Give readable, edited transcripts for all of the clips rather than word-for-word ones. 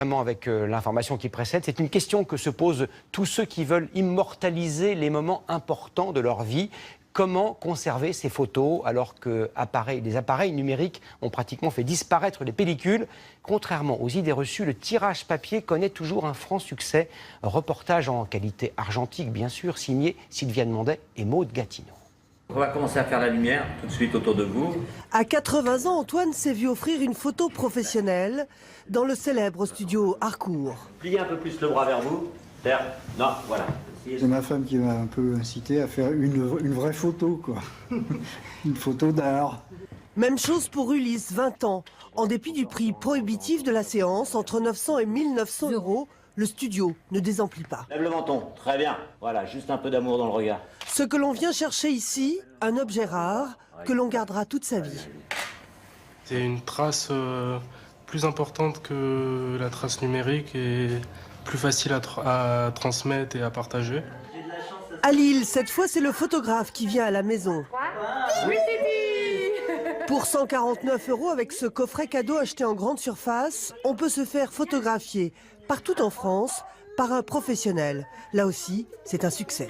Avec l'information qui précède, c'est une question que se posent tous ceux qui veulent immortaliser les moments importants de leur vie. Comment conserver ces photos alors que les appareils numériques ont pratiquement fait disparaître les pellicules? Contrairement aux idées reçues, le tirage papier connaît toujours un franc succès. Reportage en qualité argentique, bien sûr, signé Sylviane Mandet et Maude Gatineau. On va commencer à faire la lumière tout de suite autour de vous. À 80 ans, Antoine s'est vu offrir une photo professionnelle dans le célèbre studio Harcourt. Pliez un peu plus le bras vers vous. Terre. Non, voilà. C'est ma femme qui m'a un peu incité à faire une vraie photo, quoi. Une photo d'art. Même chose pour Ulysse, 20 ans. En dépit du prix prohibitif de la séance, entre 900 et 1900 €, le studio ne désemplit pas. Lève le menton. Très bien. Voilà, juste un peu d'amour dans le regard. Ce que l'on vient chercher ici, un objet rare que l'on gardera toute sa vie. C'est une trace plus importante que la trace numérique et plus facile à transmettre et à partager. À Lille, cette fois, c'est le photographe qui vient à la maison. Oui, Pour 149 € avec ce coffret cadeau acheté en grande surface, on peut se faire photographier partout en France par un professionnel. Là aussi, c'est un succès.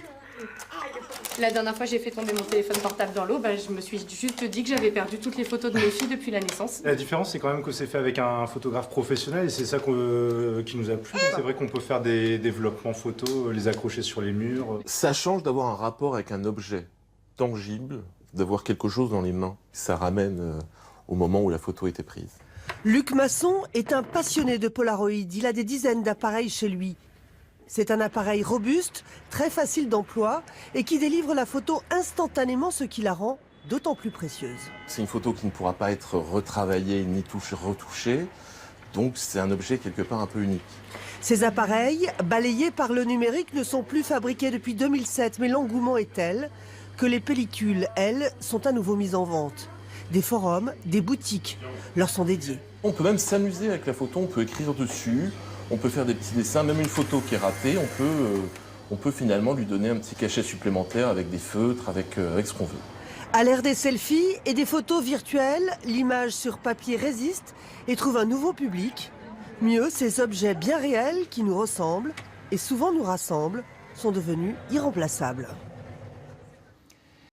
La dernière fois j'ai fait tomber mon téléphone portable dans l'eau, je me suis juste dit que j'avais perdu toutes les photos de mes filles depuis la naissance. La différence, c'est quand même que c'est fait avec un photographe professionnel et c'est ça qui nous a plu. C'est vrai qu'on peut faire des développements photos, les accrocher sur les murs. Ça change d'avoir un rapport avec un objet tangible, d'avoir quelque chose dans les mains. Ça ramène au moment où la photo était prise. Luc Masson est un passionné de Polaroid. Il a des dizaines d'appareils chez lui. C'est un appareil robuste, très facile d'emploi et qui délivre la photo instantanément, ce qui la rend d'autant plus précieuse. C'est une photo qui ne pourra pas être retravaillée ni retouchée, donc c'est un objet quelque part un peu unique. Ces appareils, balayés par le numérique, ne sont plus fabriqués depuis 2007, mais l'engouement est tel que les pellicules, elles, sont à nouveau mises en vente. Des forums, des boutiques leur sont dédiés. On peut même s'amuser avec la photo, on peut écrire dessus, on peut faire des petits dessins, même une photo qui est ratée, on peut finalement lui donner un petit cachet supplémentaire avec des feutres, avec ce qu'on veut. À l'ère des selfies et des photos virtuelles, l'image sur papier résiste et trouve un nouveau public. Mieux, ces objets bien réels qui nous ressemblent et souvent nous rassemblent sont devenus irremplaçables.